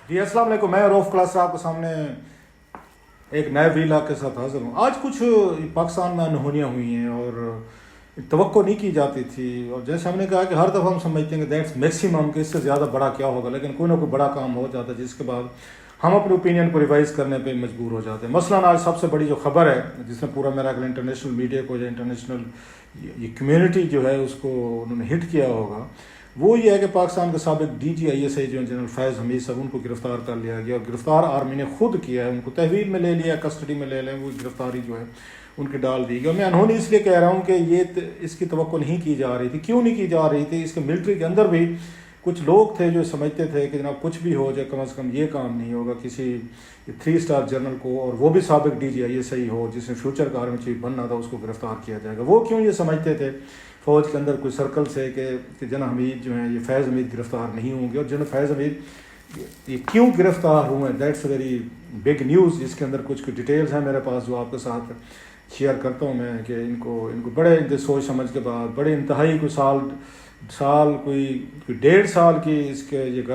جی السلام علیکم، میں روف کلاس آپ کے سامنے ایک نئے ویلا کے ساتھ حاضر ہوں۔ آج کچھ پاکستان میں انہونیاں ہوئی ہیں اور توقع نہیں کی جاتی تھی، اور جیسے ہم نے کہا کہ ہر دفعہ ہم سمجھتے ہیں کہ دیٹس میکسیمم، کہ اس سے زیادہ بڑا کیا ہوگا، لیکن کوئی نہ کوئی بڑا کام ہو جاتا ہے جس کے بعد ہم اپنے اوپینین کو ریوائز کرنے پہ مجبور ہو جاتے ہیں۔ مثلاً آج سب سے بڑی جو خبر ہے جس نے پورا میرا انٹرنیشنل میڈیا کو یا انٹرنیشنل یہ کمیونٹی جو ہے اس کو انہوں نے ہٹ کیا ہوگا، وہ یہ ہے کہ پاکستان کے سابق D G I S I جو جنرل فیض حمید صاحب، ان کو گرفتار کر لیا گیا، اور گرفتار آرمی نے خود کیا ہے، ان کو تحویل میں لے لیا، کسٹڈی میں لے لیں، وہ گرفتاری جو ہے ان کی ڈال دی گئی۔ میں انہوں نے اس لیے کہہ رہا ہوں کہ یہ اس کی توقع نہیں کی جا رہی تھی۔ کیوں نہیں کی جا رہی تھی؟ اس کے ملٹری کے اندر بھی کچھ لوگ تھے جو سمجھتے تھے کہ جناب کچھ بھی ہو جائے، کم از کم یہ کام نہیں ہوگا کسی 3 اسٹار جنرل کو، اور وہ بھی سابق D G I S I ہو جس نے فیوچر کا آرمی چیف بننا تھا، اس کو گرفتار کیا جائے گا۔ وہ کیوں یہ سمجھتے تھے فوج کے اندر کوئی سرکل سے کہ جنرل حمید جو ہیں یہ فیض حمید گرفتار نہیں ہوں گے، اور جنرل فیض حمید یہ کیوں گرفتار ہوئے ہیں، دیٹس ویری بگ نیوز، جس کے اندر کچھ ڈیٹیلز ہیں میرے پاس جو آپ کے ساتھ شیئر کرتا ہوں میں، کہ ان کو بڑے سوچ سمجھ کے بعد، بڑے انتہائی کوئی سال کوئی 1.5 سال کی اس کے یہ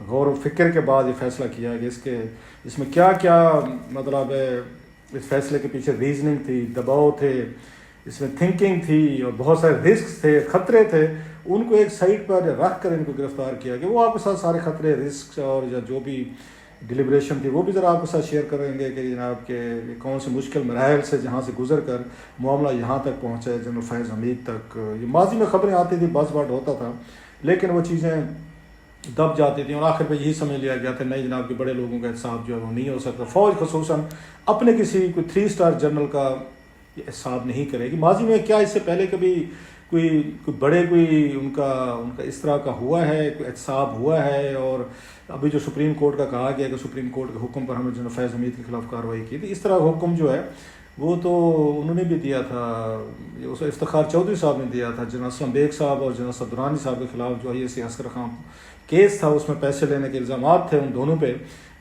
غور و فکر کے بعد یہ فیصلہ کیا کہ اس میں کیا کیا مطلب ہے، اس فیصلے کے پیچھے ریزننگ تھی، دباؤ تھے، اس میں تھنکنگ تھی، اور بہت سارے رسک تھے، خطرے تھے، ان کو ایک سائٹ پر رکھ کر ان کو گرفتار کیا گیا۔ وہ آپ کے ساتھ سارے خطرے، رسک اور جو بھی ڈیلیبریشن تھی وہ بھی ذرا آپ کے ساتھ شیئر کریں گے کہ جناب کہ کون سے مشکل مراحل سے جہاں سے گزر کر معاملہ یہاں تک پہنچا ہے جنرل فیض حمید تک۔ یہ ماضی میں خبریں آتی تھی، بس بٹ ہوتا تھا، لیکن وہ چیزیں دب جاتی تھیں، اور آخر پہ یہی سمجھ لیا گیا تھا نہیں جناب کہ بڑے لوگوں کا احتساب جو ہے وہ نہیں ہو سکتا، فوج خصوصاً اپنے کسی کوئی 3 اسٹار جنرل کا احتساب نہیں کرے گی۔ ماضی میں کیا اس سے پہلے کبھی کوئی بڑے ان کا اس طرح کا ہوا ہے، کوئی احتساب ہوا ہے؟ اور ابھی جو سپریم کورٹ کا کہا گیا کہ سپریم کورٹ کے حکم پر ہم نے جنرل فیض حمید کے خلاف کارروائی کی تھی، اس طرح حکم جو ہے وہ تو انہوں نے بھی دیا تھا، اس افتخار چودھری صاحب نے دیا تھا، جنرل اسلم بیگ صاحب اور جنرل صدرانی صاحب کے خلاف جو ہے عسکر خان کیس تھا، اس میں پیسے لینے کے الزامات تھے ان دونوں پہ،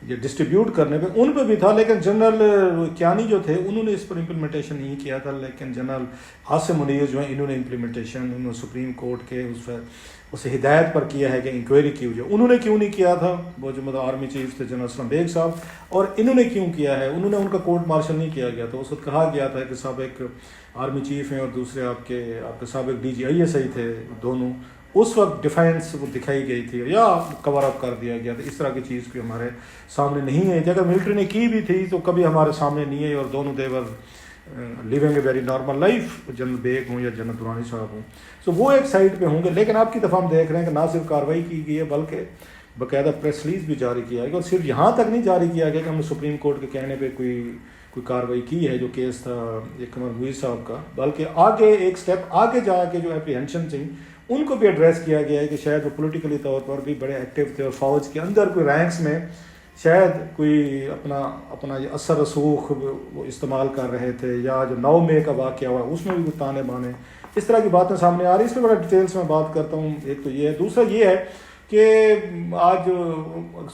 یہ ڈسٹریبیوٹ کرنے پہ ان پہ بھی تھا، لیکن جنرل کیانی جو تھے انہوں نے اس پر امپلیمنٹیشن نہیں کیا تھا، لیکن جنرل عاصم منیر جو ہیں انہوں نے امپلیمنٹیشن، انہوں نے سپریم کورٹ کے اسے ہدایت پر کیا ہے کہ انکوائری کی ہوئی ہے۔ انہوں نے کیوں نہیں کیا تھا؟ وہ جو مطلب آرمی چیف تھے جنرل اسلم بیگ صاحب، اور انہوں نے کیوں کیا ہے؟ انہوں نے ان کا کورٹ مارشل نہیں کیا گیا تھا، اس وقت کہا گیا تھا کہ سابق آرمی چیف ہیں اور دوسرے آپ کے سابق D G I S I تھے دونوں، اس وقت ڈیفینس وہ دکھائی گئی تھی یا کور اپ کر دیا گیا تھا، اس طرح کی چیز کوئی ہمارے سامنے نہیں ہے کہ اگر ملٹری نے کی بھی تھی تو کبھی ہمارے سامنے نہیں ہے، اور دونوں they are living a very normal life, general Baig ہوں یا جنرل درانی صاحب ہوں، سو وہ ایک سائڈ پہ ہوں گے۔ لیکن آپ کی دفعہ ہم دیکھ رہے ہیں کہ نہ صرف کارروائی کی گئی ہے بلکہ باقاعدہ پریس ریلیز بھی جاری کیا گیا، اور صرف یہاں تک نہیں جاری کیا گیا کہ ہم نے سپریم کورٹ کے کہنے پہ کوئی کارروائی کی ہے جو کیس تھا ایک قمر مویز صاحب کا، بلکہ آگے ایک سٹیپ آگے جا کے جو اپریہنشن تھیں ان کو بھی ایڈریس کیا گیا ہے کہ شاید وہ پولیٹیکلی طور پر بھی بڑے ایکٹیو تھے، اور فوج کے اندر کوئی رینکس میں شاید کوئی اپنا یہ اثر رسوخ وہ استعمال کر رہے تھے، یا جو 9 مئی کا واقعہ ہوا اس میں بھی کوئی تانے بانے اس طرح کی باتیں سامنے آ رہی ہیں۔ اس میں بڑا ڈیٹیلس میں بات کرتا ہوں۔ ایک تو یہ ہے، دوسرا یہ ہے کہ آج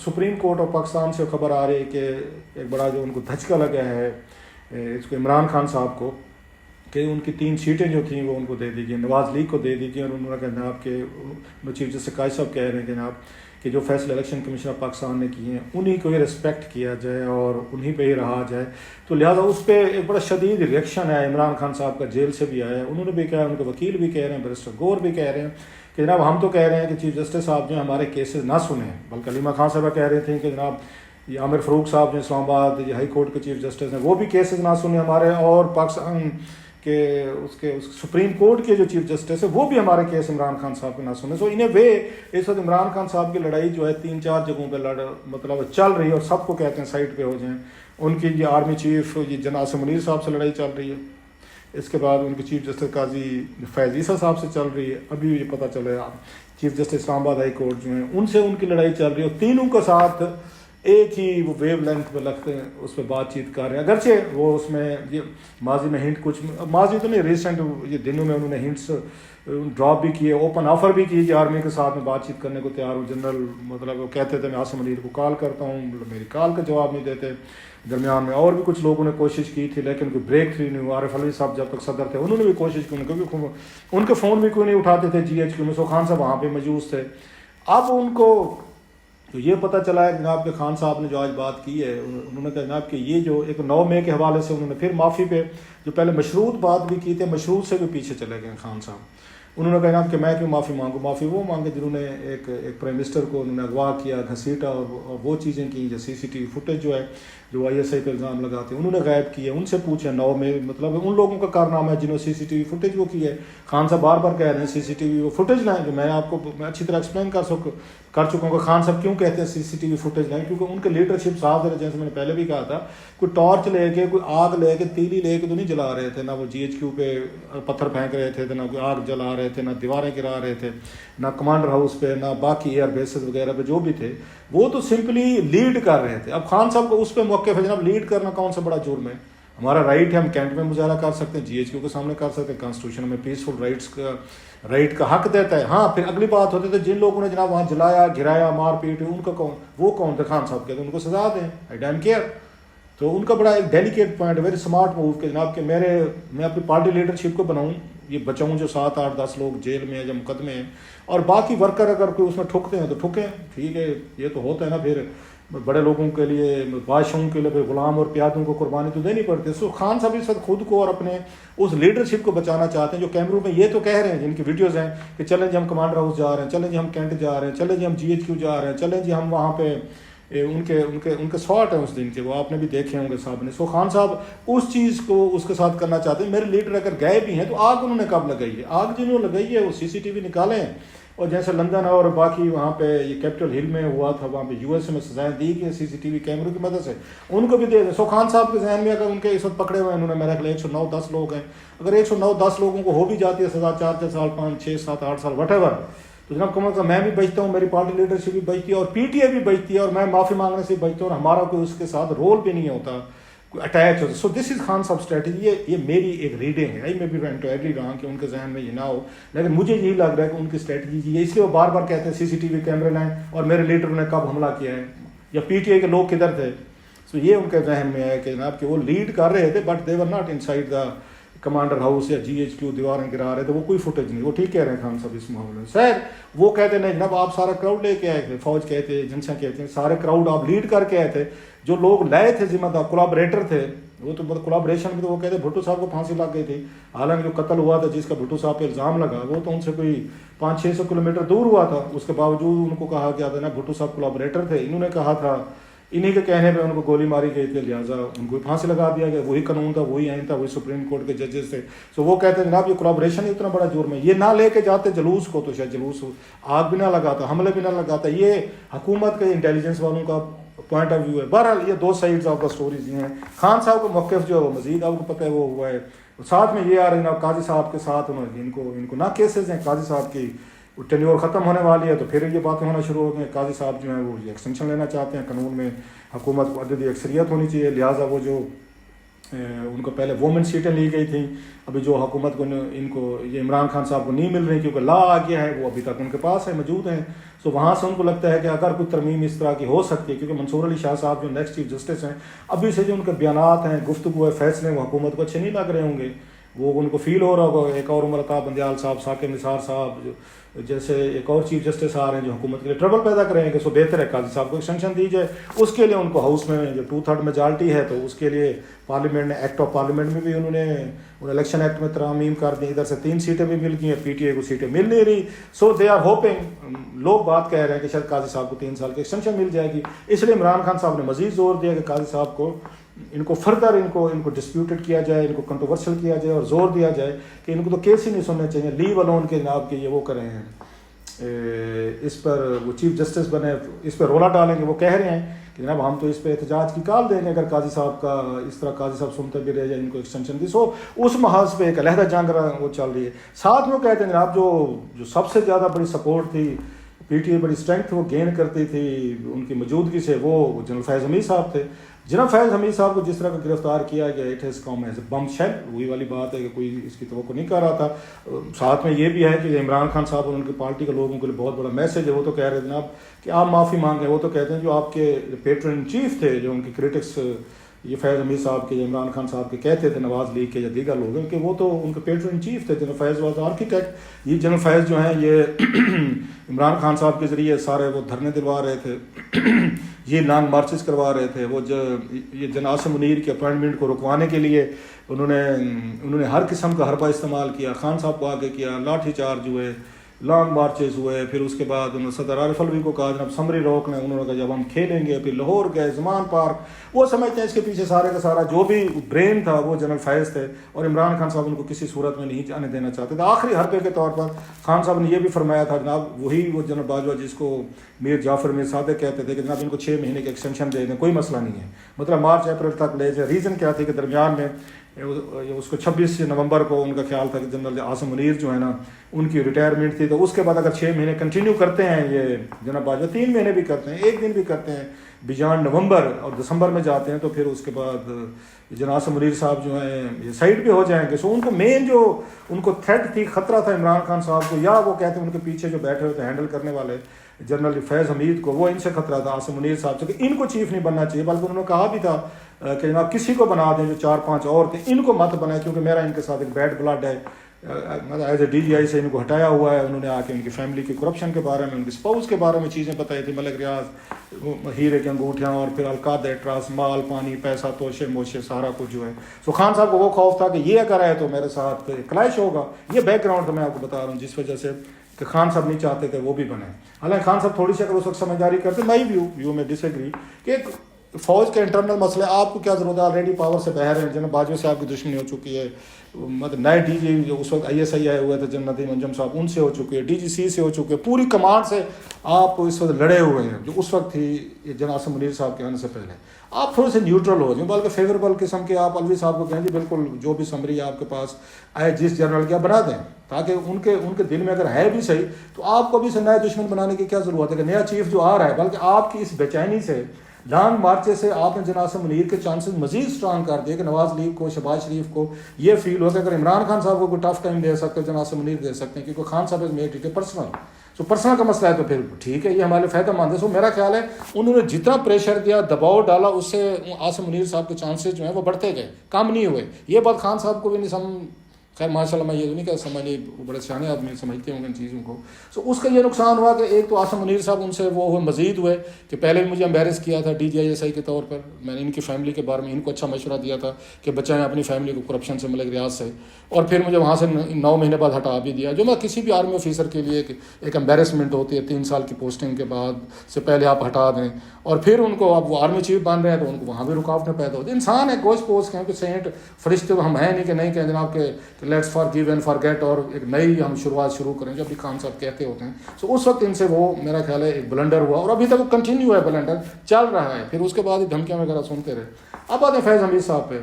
سپریم کورٹ آف پاکستان سے خبر آ رہی ہے کہ ایک بڑا جو ان کو دھچکا لگا ہے اس کو عمران خان صاحب کو، کہ ان کی 3 سیٹیں جو تھیں وہ ان کو دے دی گئی، نواز لیگ کو دے دی گئی، اور انہوں نے کہا جناب کہ چیف جسٹس قائد صاحب کہہ رہے ہیں کہ جناب کہ جو فیصلے الیکشن کمیشن آف پاکستان نے کیے ہیں انہی کو ہی رسپیکٹ کیا جائے اور انہی پہ ہی رہا جائے، تو لہٰذا اس پہ ایک بڑا شدید ریئیکشن ہے عمران خان صاحب کا، جیل سے بھی آیا ہے، انہوں نے بھی کہا، ان کے وکیل بھی کہہ رہے ہیں، بیرسٹر گور بھی کہہ رہے ہیں کہ جناب ہم تو کہہ رہے ہیں کہ چیف جسٹس صاحب جو ہمارے کیسز نہ سنیں، بلکہ علیمہ خان صاحبہ کہہ رہے تھے کہ جناب یہ عامر فاروق صاحب جو اسلام آباد یہ ہائی کورٹ کے چیف جسٹس ہیں وہ بھی کیسز نہ سنیں ہمارے، اور پاکستان کہ اس سپریم کورٹ کے جو چیف جسٹس ہے وہ بھی ہمارے کیس عمران خان صاحب کے نہ سنے۔ سو ان اے وے اس وقت عمران خان صاحب کی لڑائی جو ہے 3-4 جگہوں پہ مطلب چل رہی ہے، اور سب کو کہتے ہیں سائٹ پہ ہو جائیں۔ ان کی یہ آرمی چیف یہ جناب عاصم منیر صاحب سے لڑائی چل رہی ہے، اس کے بعد ان کے چیف جسٹس قاضی فیض عیسیٰ صاحب سے چل رہی ہے، ابھی یہ پتہ چلے چیف جسٹس اسلام آباد ہائی کورٹ جو ہیں ان سے ان کی لڑائی چل رہی ہے، اور تینوں کے ساتھ ایک ہی وہ ویو لینتھ پہ لگتے ہیں، اس پہ بات چیت کر رہے ہیں، اگرچہ وہ اس میں یہ ماضی میں ہنٹ کچھ ماضی تو نہیں ریسنٹ یہ دنوں میں انہوں نے ہنٹس ڈراپ بھی کیے، اوپن آفر بھی کی کہ آرمی کے ساتھ میں بات چیت کرنے کو تیار ہوں۔ جنرل مطلب وہ کہتے تھے میں عاصم منیر کو کال کرتا ہوں، میری کال کا جواب نہیں دیتے، درمیان میں اور بھی کچھ لوگوں نے کوشش کی تھی لیکن کوئی بریک تھری نہیں ہوا۔ عارف علوی صاحب جب تک صدر تھے انہوں نے بھی کوشش کی، ان کے فون بھی کوئی نہیں اٹھاتے تھے، GHQ میں سو خان صاحب وہاں پہ موجود تھے۔ اب ان کو تو یہ پتہ چلا ہے جناب کہ خان صاحب نے جو آج بات کی ہے، انہوں نے کہا جناب کہ یہ جو ایک 9 مئی کے حوالے سے انہوں نے پھر معافی پہ جو پہلے مشروط بات بھی کی تھی، مشروط سے بھی پیچھے چلے گئے خان صاحب. انہوں نے کہا جناب کہ میں کیوں معافی مانگوں، معافی وہ مانگے جنہوں نے ایک پرائم منسٹر کو انہوں نے اغوا کیا، گھسیٹا اور وہ چیزیں کی جو CCTV فوٹیج جو ہے جو ISI پہ الزام لگاتے ہیں انہوں نے غائب کیے. ان سے پوچھیں 9 میں مطلب ان لوگوں کا کارنامہ ہے جنہوں نے CCTV فوٹیج وہ کی ہے. خان صاحب بار بار کہہ رہے ہیں CCTV وہ فوٹیج لائیں، جو میں آپ کو میں اچھی طرح ایکسپلین کر چکا ہوں کہ خان صاحب کیوں کہتے ہیں CCTV فوٹیج لائیں، کیونکہ ان کے لیڈرشپ صاحب ہے. جیسے میں نے پہلے بھی کہا تھا، کوئی ٹارچ لے کے، کوئی آگ لے کے، تیلی لے کے تو نہیں جلا رہے تھے، نہ وہ GHQ پہ پتھر پھینک رہے تھے، نہ کوئی آگ جلا رہے تھے، نہ دیواریں گرا رہے تھے، نہ کمانڈر ہاؤس پہ، نہ باقی ایئر بیسز وغیرہ پہ جو بھی تھے، وہ تو سمپلی لیڈ کر رہے تھے. اب خان صاحب کو اس پہ موقف ہے جناب، لیڈ کرنا کون سا بڑا جرم ہے؟ ہمارا رائٹ ہے، ہم کینٹ میں مظاہرہ کر سکتے ہیں، GHQ کے سامنے کر سکتے ہیں، کانسٹیٹیوشن میں پیسفل رائٹ کا حق دیتا ہے. ہاں پھر اگلی بات ہوتی ہے جن لوگوں نے جناب وہاں جلایا، گرایا، مار پیٹ، ان کا کون، وہ کون تھے؟ خان صاحب کہتے ہیں ان کو سزا دیں، آئی ڈونٹ کیئر. تو ان کا بڑا ایک ڈیلیکیٹ پوائنٹ ہے، ویری اسمارٹ موو کہ جناب کہ میں اپنی پارٹی لیڈرشپ کو بناؤں، یہ بچاؤں جو 7 8 10 لوگ جیل میں ہیں یا مقدمے ہیں، اور باقی ورکر اگر کوئی اس میں ٹھکتے ہیں تو ٹھکیں، ٹھیک ہے. یہ تو ہوتا ہے نا، پھر بڑے لوگوں کے لیے، بادشاہوں کے لیے پھر غلام اور پیادوں کو قربانی تو دینی پڑتی ہے. سو خان صاحب اس وقت خود کو اور اپنے اس لیڈرشپ کو بچانا چاہتے ہیں جو کیمروں میں یہ تو کہہ رہے ہیں، جن کی ویڈیوز ہیں کہ چلیں جی ہم کمانڈر ہاؤس جا رہے ہیں، چلیں جی ہم کینٹ جا رہے ہیں، چلیں جی ہم GHQ جا رہے ہیں، چلیں جی ہم وہاں پہ ان کے سواٹ ہیں اس دن کے، وہ آپ نے بھی دیکھے ہوں گے صاحب نے. سو خان صاحب اس چیز کو اس کے ساتھ کرنا چاہتے ہیں. میرے لیڈر اگر گئے بھی ہیں تو آگ انہوں نے کب لگائی ہے؟ آگ جنہوں نے لگائی ہے وہ CCTV نکالیں، اور جیسے لندن اور باقی وہاں پہ یہ کیپٹل ہل میں ہوا تھا، وہاں پہ USA میں سزائیں دی گئی CCTV کیمروں کی مدد سے، ان کو بھی دے دیں. سو خان صاحب کے ذہن میں اگر ان کے اس وقت پکڑے ہوئے ہیں، انہوں نے میرا 109 10 لوگ ہیں، اگر 109 10 لوگوں کو ہو بھی جاتی ہے سزا 4 سال 5 6 7 8 سال وٹ ایور، تو جناب کم از کم میں بھی بچتا ہوں، میری پارٹی لیڈرشپ بھی بچتی ہے، اور PTA بھی بچتی ہے، اور میں معافی مانگنے سے بچتا ہوں، اور ہمارا کوئی اس کے ساتھ رول بھی نہیں ہوتا، کوئی اٹیچ ہوتا. سو دس از خان صاحب اسٹریٹجی. یہ میری ایک ریڈنگ ہے، آئی میں بھی ٹو ایگری رہا کہ ان کے ذہن میں یہ نہ ہو، لیکن مجھے یہی لگ رہا ہے کہ ان کی اسٹریٹجی یہ، اس لیے وہ بار بار کہتے ہیں CCTV کیمرے لائیں اور میرے لیڈر نے کب حملہ کیا ہے، یا PTA کے لوگ کدھر تھے. سو یہ ان کے ذہن میں ہے کہ جناب کہ وہ لیڈ کر رہے تھے، but they were not in side the commander house یا GHQ دیواریں گرا رہے تھے، وہ کوئی فوٹیج نہیں. وہ ٹھیک کہہ رہے ہیں خان صاحب اس معاملے میں. شاید وہ کہتے نہیں جناب آپ سارا کراؤڈ لے کے آئے تھے، فوج کہتے ہیں، جنسا کہتے ہیں، سارے کراؤڈ آپ لیڈ کر کے آئے تھے، جو لوگ لائے تھے ذمہ دار کولیبریٹر تھے، وہ تو کولیبریشن میں تو وہ کہتے ہیں بھٹو صاحب کو پھانسی لگ گئی تھی، حالانکہ جو قتل ہوا تھا جس کا بھٹو صاحب پہ الزام لگا وہ تو ان سے کوئی 500-600 کلومیٹر دور ہوا تھا. اس کے باوجود ان کو کہا گیا تھا نا بھٹو صاحب کولیبریٹر تھے، انہوں نے کہا تھا، انہی کے کہنے پہ ان کو گولی ماری گئی تھی، لہٰذا ان کو پھانسی لگا دیا گیا. وہی قانون تھا، وہی آئین تھا، وہی سپریم کورٹ کے ججز تھے. سو وہ کہتے ہیں جناب یہ کولیبریشن ہی اتنا بڑا جرم ہے، یہ نہ لے کے جاتے جلوس کو تو شاید جلوس آگ بھی نہ لگاتا، حملے بھی نہ لگاتا. یہ حکومت کے انٹیلیجنس والوں کا پوائنٹ آف ویو ہے. بہرحال یہ 2 سائڈز آف دا اسٹوریز یہ ہیں. خان صاحب کا موقف جو ہے وہ مزید آپ کو پتہ ہے وہ ہوا ہے. ساتھ میں یہ آ رہے ہیں قاضی صاحب کے ساتھ ان کو نہ کیسز ہیں، قاضی صاحب کی ٹینیور ختم ہونے والی ہے تو پھر یہ باتیں ہونا شروع ہو گئی. قاضی صاحب جو ہیں وہ ایکسٹینشن لینا چاہتے ہیں، قانون میں حکومت کو عددی اکثریت ہونی چاہیے، لہٰذا وہ جو ان کو پہلے وومن سیٹیں لی گئی تھیں، ابھی جو حکومت کو ان کو یہ عمران خان صاحب کو نہیں مل رہی کیونکہ لا آ گیا ہے، وہ ابھی تک ان کے پاس ہے، موجود ہیں. سو وہاں سے ان کو لگتا ہے کہ اگر کوئی ترمیم اس طرح کی ہو سکتی ہے، کیونکہ منصور علی شاہ صاحب جو نیکسٹ چیف جسٹس ہیں، ابھی سے جو ان کے بیانات ہیں، گفتگو ہے، فیصلے وہ حکومت کو اچھے نہیں لگ رہے ہوں گے، وہ ان کو فیل ہو رہا ہوگا. ایک اور عمر عطا بندیال صاحب، ثاقب نثار صاحب جیسے ایک اور چیف جسٹس آ رہے ہیں جو حکومت کے لیے ٹربل پیدا کریں گے. سو بہتر ہے قاضی صاحب کو ایکسٹینشن دی جائے. اس کے لیے ان کو ہاؤس میں جو 2/3 میجارٹی ہے تو اس کے لیے پارلیمنٹ نے ایکٹ آف پارلیمنٹ میں بھی انہوں نے الیکشن ایکٹ میں ترامیم کر دی. ادھر سے 3 سیٹیں بھی مل گئی ہیں، PTA کو سیٹیں مل نہیں رہی. سو دے آر ہوپنگ، لوگ بات کہہ رہے ہیں کہ شاید قاضی صاحب کو 3 سال کی ایکسٹینشن مل جائے گی. اس لیے عمران خان صاحب نے مزید زور دیا کہ قاضی صاحب کو ان کو فردر ان کو ڈسپیوٹڈ کیا جائے، ان کو کنٹروورشل کیا جائے، اور زور دیا جائے کہ ان کو تو کیس ہی نہیں سننے چاہیے، لیو الون کے جناب کہ یہ وہ کریں ہیں، اس پر وہ چیف جسٹس بنے، اس پہ رولا ڈالیں گے. وہ کہہ رہے ہیں کہ جناب ہم تو اس پہ احتجاج کی کال دیں گے اگر قاضی صاحب کا اس طرح قاضی صاحب سنتے بھی رہے جائے، ان کو ایکسٹینشن دی. سو اس محاذ پہ ایک علیحدہ جنگ وہ چل رہی ہے. ساتھ میں وہ کہتے ہیں جناب جو سب سے زیادہ بڑی سپورٹ تھی، PTA بڑی اسٹرینتھ وہ گین کرتی تھی ان کی موجودگی سے، وہ جنرل فیض حمید صاحب تھے. جناب فیض حمید صاحب کو جس طرح کا گرفتار کیا گیا، it has come as a bomb shell, وہی والی بات ہے کہ کوئی اس کی توقع نہیں کر رہا تھا. ساتھ میں یہ بھی ہے کہ عمران خان صاحب اور ان کی پارٹی کے لوگوں کے لیے بہت بڑا میسج ہے. وہ تو کہہ رہے ہیں جناب کہ آپ معافی مانگیں. وہ تو کہتے ہیں جو آپ کے پیٹرن چیف تھے، جو ان کی کرٹکس یہ فیض حمید صاحب کے، عمران خان صاحب کے کہتے تھے، نواز لیگ کے یا دیگر لوگ ہیں کہ وہ تو ان کے پیٹرن ان چیف تھے. General Faiz was architect. یہ جنرل فیض جو ہیں یہ عمران خان صاحب کے ذریعے سارے وہ دھرنے دلوا رہے تھے، یہ لانگ مارچز کروا رہے تھے. وہ یہ جناب عاصم منیر کی اپوائنٹمنٹ کو رکوانے کے لیے انہوں نے ہر قسم کا حربہ استعمال کیا. خان صاحب کو آگے کیا، لاٹھی چارج ہوئے، لانگ مارچز ہوئے. پھر اس کے بعد انہوں نے صدر عارف الوی کو کہا جناب سمری روک لیں. انہوں نے کہا جب ہم کھیلیں گے. پھر لاہور گئے، زمان پارک. وہ سمجھتے ہیں اس کے پیچھے سارے کا سارا جو بھی برین تھا وہ جنرل فیض تھے، اور عمران خان صاحب ان کو کسی صورت میں نہیں جانے دینا چاہتے تھے. آخری حربے کے طور پر خان صاحب نے یہ بھی فرمایا تھا جناب، وہی وہ جنرل باجوہ جس کو میر جعفر میر صادق کہتے تھے کہ جناب ان کو 6 مہینے کی ایکسٹینشن دے دیں، کوئی مسئلہ نہیں ہے، مطلب مارچ اپریل تک لے جائے. ریزن کیا تھی کہ درمیان میں اس کو 26 نومبر کو ان کا خیال تھا کہ جنرل عاصم منیر جو ہے نا ان کی ریٹائرمنٹ تھی، تو اس کے بعد اگر 6 مہینے کنٹینیو کرتے ہیں یہ جناب باجوہ، 3 مہینے بھی کرتے ہیں، 1 دن بھی کرتے ہیں بیجان نومبر اور دسمبر میں جاتے ہیں، تو پھر اس کے بعد جناب عاصم منیر صاحب جو ہیں یہ سائڈ پہ ہو جائیں گے. سو ان کو مین جو ان کو تھریٹ تھی، خطرہ تھا عمران خان صاحب کو، یا وہ کہتے ہیں ان کے پیچھے جو بیٹھے ہوئے تھے ہینڈل کرنے والے جنرل فیض حمید کو، وہ ان سے خطرہ تھا عاصم منیر صاحب سے کہ ان کو چیف نہیں بننا چاہیے. بلکہ انہوں نے کہا بھی تھا کہ جناب کسی کو بنا دیں جو 4-5 اور تھے، ان کو مت بنائیں کیونکہ میرا ان کے ساتھ ایک بیڈ بلڈ ہے. ایز اے DGI سے ان کو ہٹایا ہوا ہے. انہوں نے آ کے ان کی فیملی کی کرپشن کے بارے میں، ان کی اسپاؤس کے بارے میں چیزیں بتائی تھی، ملک ریاض، ہیرے کی انگوٹھیاں، اور پھر القادہ ٹرسٹ، مال پانی پیسہ توشے موشے سارا کچھ جو ہے. سو خان صاحب کو وہ خوف تھا کہ یہ اگر ہے تو میرے ساتھ کلیش ہوگا. یہ بیک گراؤنڈ تو میں آپ کو بتا رہا ہوں جس وجہ سے کہ خان صاحب نہیں چاہتے تھے وہ بھی بنے. حالانکہ خان صاحب تھوڑی سی اگر اس وقت سمجھداری کرتے، میں ویو میں ڈس ایگری کہ ایک فوج کے انٹرنل مسئلے آپ کو کیا ضرورت ہے، آلریڈی پاور سے باہر ہیں. جنرل باجوہ سے آپ کی دشمنی ہو چکی ہے، مطلب نئے DG جو اس وقت ISI آئے ہوئے تھے جنرل ندیم انجم صاحب، ان سے ہو چکے، DGC سے ہو چکے، پوری کمانڈ سے آپ اس وقت لڑے ہوئے ہیں جو اس وقت تھی جنرل عاصم منیر صاحب کے آنے سے پہلے. آپ تھوڑے سے نیوٹرل ہو جائیں، بلکہ فیوریبل قسم کے آپ الوی صاحب کو کہیں جی بالکل جو بھی سمری آپ کے پاس آئے جس جنرل کیا بنا دیں، تاکہ ان کے دل میں اگر ہے بھی صحیح تو آپ کو بھی سے نئے دشمن بنانے کی کیا ضرورت ہے کہ نیا چیف جو آ رہا ہے. بلکہ آپ کی اس بے چینی سے، لانگ مارچے سے آپ نے جناب عاصم منیر کے چانسز مزید اسٹرانگ کر دیے کہ نواز لیگ کو، شہباز شریف کو یہ فیل ہو کہ اگر عمران خان صاحب کو کوئی ٹف ٹائم دے سکتے جناب عاصم منیر دے سکتے ہیں، کیونکہ خان صاحب is made it personal. So personal کا مسئلہ ہے تو پھر ٹھیک ہے، یہ ہمارے فائدہ مند ہے. سو میرا خیال ہے انہوں نے جتنا پریشر دیا، دباؤ ڈالا، اس سے عاصم منیر صاحب کے چانسز جو ہیں وہ بڑھتے گئے، کم نہیں ہوئے. یہ بات خان صاحب کو بھی نہیں خیر ماشاء اللہ میں یہ نہیں کہ سمجھ نہیں، وہ بڑے سیانے آدمی سمجھتے ہوں گے ان چیزوں کو. سو اس کا یہ نقصان ہوا کہ ایک تو عاصم منیر صاحب ان سے وہ ہوئے، مزید ہوئے کہ پہلے بھی مجھے امبیرس کیا تھا DGI SI کے طور پر. میں نے ان کی فیملی کے بارے میں ان کو اچھا مشورہ دیا تھا کہ بچائیں اپنی فیملی کو کرپشن سے، ملک ریاض سے، اور پھر مجھے وہاں سے 9 مہینے بعد ہٹا بھی دیا، جو میں کسی بھی آرمی آفیسر کے لیے ایک امبیرسمنٹ ہوتی ہے. 3 سال کی پوسٹنگ کے بعد سے پہلے آپ ہٹا دیں، اور پھر ان کو اب وہ آرمی چیف بن رہے ہیں تو ان کو وہاں بھی رکاوٹیں پیدا ہوتی ہیں. انسان ہے، گوشت پوش کہیں کہ سینٹ فرشتے ہم ہیں نہیں کہ نہیں کہ جناب کہ let's forgive and forget اور ایک نئی ہم شروعات شروع کریں جو ابھی خان صاحب کہتے ہوتے ہیں. سو اس وقت ان سے وہ میرا خیال ہے ایک بلنڈر ہوا، اور ابھی تک وہ کنٹینیو ہے، بلنڈر چل رہا ہے. پھر اس کے بعد ہی دھمکیاں وغیرہ سنتے رہے. اب آتے ہیں فیض حمید صاحب پہ.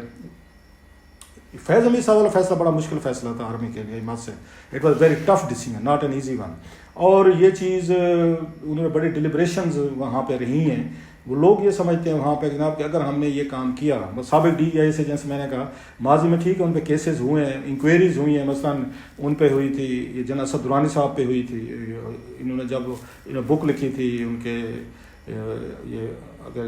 فیض حمید صاحب والا فیصلہ بڑا مشکل فیصلہ تھا آرمی کے لیے، مت سے it was very tough decision, not an easy one. اور یہ چیز انہوں نے بڑی ڈیلیبریشنز وہاں پہ رہی ہیں. وہ لوگ یہ سمجھتے ہیں وہاں پہ جناب کہ اگر ہم نے یہ کام کیا، سابق DGI سے جیسے میں نے کہا ماضی میں ٹھیک ہے ان پہ کیسز ہوئے ہیں، انکوائریز ہوئی ہیں، مثلاً ان پہ ہوئی تھی یہ جناب اسد درانی صاحب پہ ہوئی تھی. انہوں نے جب بک لکھی تھی ان کے یہ اگر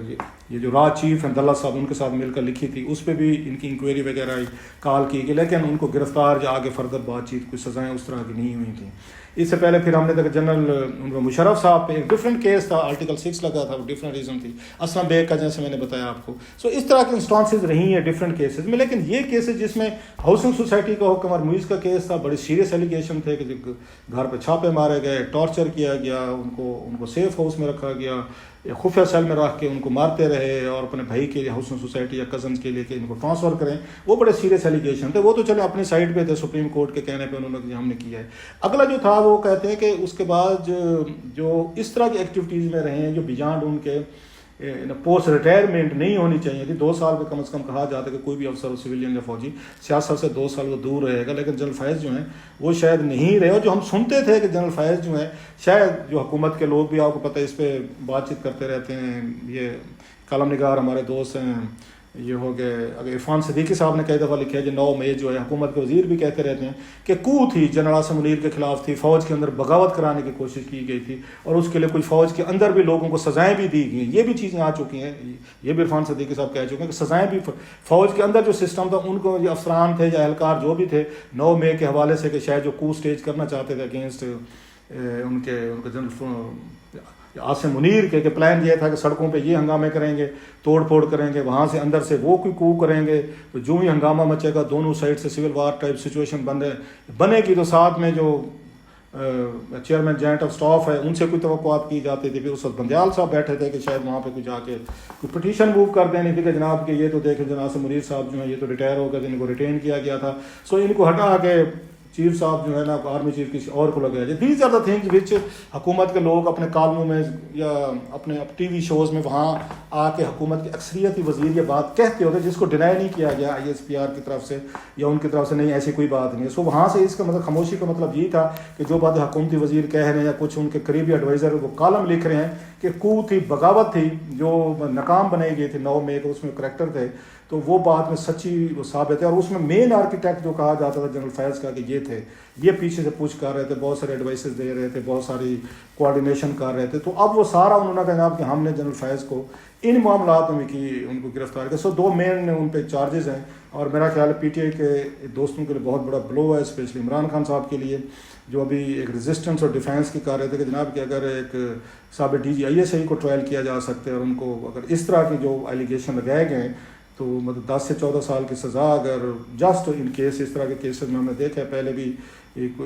یہ جو راج چیف ہیں دلہ صاحب ان کے ساتھ مل کر لکھی تھی، اس پہ بھی ان کی انکوائری وغیرہ کال کی گئی، لیکن ان کو گرفتار یا آگے فردر بات چیت کوئی سزائیں اس طرح کی نہیں ہوئی تھیں. اس سے پہلے پھر ہم نے دیکھا جنرل ان کو مشرف صاحب پہ ایک ڈفرینٹ کیس تھا، آرٹیکل 6 لگا تھا، وہ ڈفرینٹ ریزن تھی، اسلم بیگ کا جیسے میں نے بتایا آپ کو. سو اس طرح کی انسٹانسز رہی ہیں ڈفرینٹ کیسز میں. لیکن یہ کیسز جس میں ہاؤسنگ سوسائٹی کا حکم اور مویز کا کیس تھا، بڑے سیریس ایلیگیشن تھے کہ گھر پہ چھاپے مارے گئے، ٹارچر کیا گیا، ان کو سیف ہاؤس میں رکھا گیا، خفیہ سیل میں رکھ کے ان کو مارتے رہے، اور اپنے بھائی کے لیے ہاؤسنگ سوسائٹی یا کزنس کے لیے کہ ان کو ٹرانسفر کریں. وہ بڑے سیریس ایلیگیشن تھے. وہ تو چلے اپنی سائڈ پہ تھے، سپریم کورٹ کے کہنے پہ انہوں نے ہم نے کیا ہے. اگلا جو تھا وہ کہتے ہیں کہ اس کے بعد جو اس طرح کی ایکٹیویٹیز میں رہے ہیں جو بیانڈ ان کے پوسٹ ریٹائرمنٹ نہیں ہونی چاہیے تھی. 2 سال پہ کم از کم کہا جاتا ہے کہ کوئی بھی افسر سویلین یا فوجی سیاست سے 2 سال وہ دور رہے گا. لیکن جنرل فیض جو ہیں وہ شاید نہیں رہے. اور جو ہم سنتے تھے کہ جنرل فیض جو ہیں، شاید جو حکومت کے لوگ بھی آپ کو پتہ ہے اس پہ بات چیت کرتے رہتے ہیں، یہ کالم نگار ہمارے دوست ہیں یہ ہو گئے. اگر عرفان صدیقی صاحب نے کئی دفعہ لکھا ہے کہ 9 مئی جو ہے حکومت کے وزیر بھی کہتے رہتے ہیں کہ کو تھی جنرل عاصم منیر کے خلاف تھی, فوج کے اندر بغاوت کرانے کی کوشش کی گئی تھی اور اس کے لیے کوئی فوج کے اندر بھی لوگوں کو سزائیں بھی دی گئی. یہ بھی چیزیں آ چکی ہیں, یہ بھی عرفان صدیقی صاحب کہہ چکے ہیں کہ سزائیں بھی فوج کے اندر جو سسٹم تھا ان کو, یہ افسران تھے یا اہلکار جو بھی تھے 9 مئی کے حوالے سے کہ شاید جو کو سٹیج کرنا چاہتے تھے اگینسٹ ان کے جنرل عاصم منیر کے, کہ پلان یہ تھا کہ سڑکوں پہ یہ ہنگامے کریں گے, توڑ پھوڑ کریں گے, وہاں سے اندر سے وہ کوئی کو کریں گے, تو جو ہی ہنگامہ مچے گا دونوں سائڈ سے سول وار ٹائپ سچویشن بنے گی, تو ساتھ میں جو چیئرمین جوائنٹ آف سٹاف ہے ان سے کوئی توقعات کی جاتی تھی. پھر اس وقت بندیال صاحب بیٹھے تھے کہ شاید وہاں پہ کوئی جا کے کوئی پٹیشن موو کر دینی تھی کہ جناب کہ یہ تو دیکھیں جناب عاصم منیر صاحب جو ہیں یہ تو ریٹائر ہو گئے, ان کو ریٹین کیا گیا تھا, سو ان کو ہٹا کے چیف صاحب جو ہے نا آرمی چیف کسی اور کو لگایا جائے. These are the things which حکومت کے لوگ اپنے کالموں میں یا اپنے ٹی وی شوز میں وہاں آ کے حکومت کے اکثریتی وزیر یہ بات کہتے ہوتے, جس کو ڈینائی نہیں کیا گیا آئی ایس پی آر کی طرف سے یا ان کی طرف سے, نہیں ایسی کوئی بات نہیں ہے. سو وہاں سے اس کا مطلب خاموشی کا مطلب یہ تھا کہ جو باتیں حکومتی وزیر کہہ رہے ہیں یا کچھ ان کے قریبی ایڈوائزر وہ کالم لکھ رہے ہیں کہ کو تھی, بغاوت تھی جو ناکام بنائی گئی تھی 9 مئی کو, اس میں کریکٹر تھے, تو وہ بات میں سچی وہ ثابت ہے. اور اس میں مین آرکیٹیکٹ جو کہا جاتا تھا جنرل فیض کا کہ یہ تھے, یہ پیچھے سے پوچھ کر رہے تھے, بہت سارے ایڈوائسز دے رہے تھے, بہت ساری کوآرڈینیشن کر رہے تھے. تو اب وہ سارا انہوں نے کہا جناب کہ ہم نے جنرل فیض کو ان معاملات میں کی ان کو گرفتار کیا. سو 2 مین ان پہ چارجز ہیں, اور میرا خیال ہے پی ٹی آئی کے دوستوں کے لیے بہت بڑا بلو ہے, اسپیشلی عمران خان صاحب کے لیے جو ابھی ایک ریزسٹنس اور ڈیفینس کی کر رہے تھے کہ جناب کہ اگر ایک سابق D G I S I کو ٹرائل کیا جا سکتا ہے اور ان کو اگر اس طرح کی جو ایلیگیشن لگائے گئے تو مطلب 10 سے 14 سال کی سزا, اگر جسٹ ان کیس اس طرح کے کیسز میں ہم نے دیکھا ہے, پہلے بھی ایک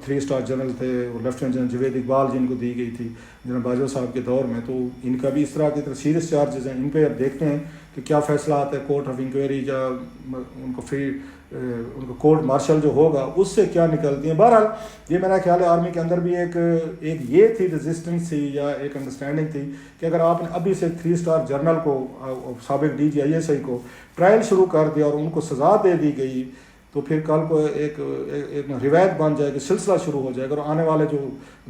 3 اسٹار جنرل تھے لیفٹیننٹ جنرل جوید اقبال جن کو دی گئی تھی جنرل باجوہ صاحب کے دور میں, تو ان کا بھی اس طرح کی سیریس چارجز ہیں. ان پہ اب دیکھتے ہیں کہ کیا فیصلہ آتا ہے کورٹ آف انکوائری یا ان کو ان کو کورٹ مارشل جو ہوگا اس سے کیا نکلتی ہیں. بہرحال یہ میرا خیال ہے آرمی کے اندر بھی ایک یہ تھی ریزسٹنس تھی یا ایک انڈرسٹینڈنگ تھی کہ اگر آپ نے ابھی سے 3 اسٹار جنرل کو سابق D G I S I کو ٹرائل شروع کر دیا اور ان کو سزا دے دی گئی, تو پھر کل کو ایک روایت بن جائے گی, سلسلہ شروع ہو جائے گا, اور آنے والے جو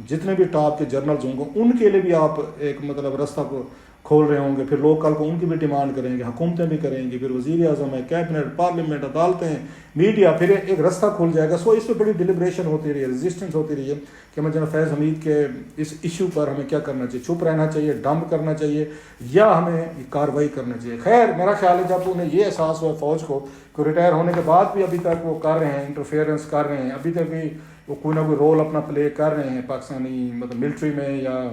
جتنے بھی ٹاپ کے جنرلز ہوں گے ان کے لیے بھی آپ ایک مطلب رستہ کو کھول رہے ہوں گے. پھر لوگ کل کو ان کی بھی ڈیمانڈ کریں گے, حکومتیں بھی کریں گی, پھر وزیر اعظم ہے, کیبنٹ, پارلیمنٹ, عدالتیں, میڈیا, پھر ایک رستہ کھل جائے گا. سو اس پہ بڑی ڈیلیبریشن ہوتی رہی ہے, ریزسٹنس ہوتی رہی ہے کہ ہمیں جناب فیض حمید کے اس ایشو پر ہمیں کیا کرنا چاہیے, چپ رہنا چاہیے, ڈمپ کرنا چاہیے یا ہمیں کارروائی کرنا چاہیے. خیر میرا خیال ہے جب انہیں یہ احساس ہوا فوج کو کہ ریٹائر ہونے کے بعد بھی ابھی تک وہ کر رہے ہیں, انٹرفیئرنس کر رہے ہیں, ابھی تک بھی وہ کوئی نہ کوئی رول اپنا پلے کر رہے ہیں پاکستانی مطلب ملٹری میں یا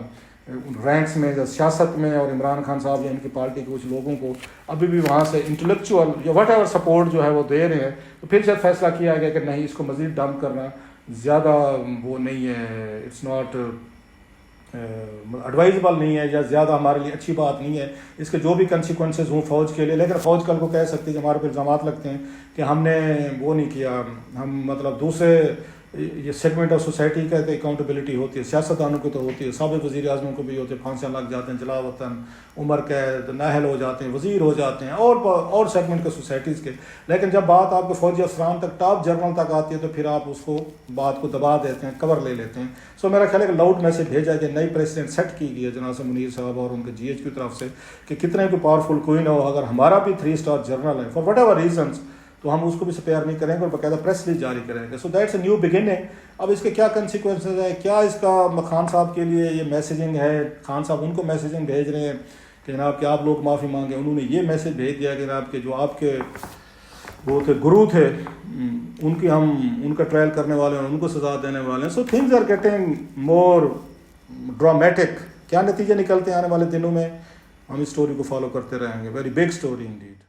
رینکس میں یا سیاست میں, اور عمران خان صاحب یا ان کی پارٹی کے کچھ لوگوں کو ابھی بھی وہاں سے انٹلیکچوئل یا وٹ ایور سپورٹ جو ہے وہ دے رہے ہیں, تو پھر شاید فیصلہ کیا گیا کہ نہیں اس کو مزید ڈمپ کرنا زیادہ وہ نہیں ہے, اٹس ناٹ ایڈوائزبل نہیں ہے یا زیادہ ہمارے لیے اچھی بات نہیں ہے. اس کے جو بھی کنسیکوینسز ہوں فوج کے لیے, لیکن فوج کل کو کہہ سکتی ہے کہ ہمارے پہ الزامات لگتے ہیں کہ ہم نے وہ نہیں کیا, ہم مطلب دوسرے یہ سیگمنٹ آف سوسائٹی کا اکاؤنٹیبلٹی ہوتی ہے, سیاستدانوں کو تو ہوتی ہے, سابق وزیر اعظموں کو بھی ہوتے ہیں, پھانسیاں لگ جاتے ہیں, جلا وطن, عمر قید, نااہل ہو جاتے ہیں, وزیر ہو جاتے ہیں, اور سیگمنٹ کے سوسائٹیز کے. لیکن جب بات آپ کے فوجی افسران تک, ٹاپ جنرل تک آتی ہے تو پھر آپ اس کو بات کو دبا دیتے ہیں, کور لے لیتے ہیں. سو میرا خیال ہے کہ لاؤڈ میسج بھیجا کہ نئی پریسیڈنٹ سیٹ کی گئی ہے جناب منیر صاحب اور ان کے جی ایچ کی طرف سے کہ کتنے بھی پاورفل کوئی نہ ہو, اگر ہمارا بھی 3 اسٹار جنرل ہے فار وٹ ایور ریزنس تو ہم اس کو بھی سپیئر نہیں کریں گے اور باقاعدہ پریس ریلیز جاری کریں گے. So that's a new beginning. اب اس کے کیا کنسیکوینسز ہیں, کیا اس کا خان صاحب کے لیے یہ میسیجنگ ہے, خان صاحب ان کو میسیجنگ بھیج رہے ہیں کہ جناب کہ آپ لوگ معافی مانگیں, انہوں نے یہ میسیج بھیج دیا کہ جناب کہ جو آپ کے وہ تھے گرو تھے ان کی ہم ان کا ٹرائل کرنے والے ہیں, ان کو سزا دینے والے ہیں. So things are getting more dramatic. کیا نتیجے نکلتے ہیں آنے والے دنوں میں, ہم اس اسٹوری کو فالو کرتے رہیں گے. Very big story indeed.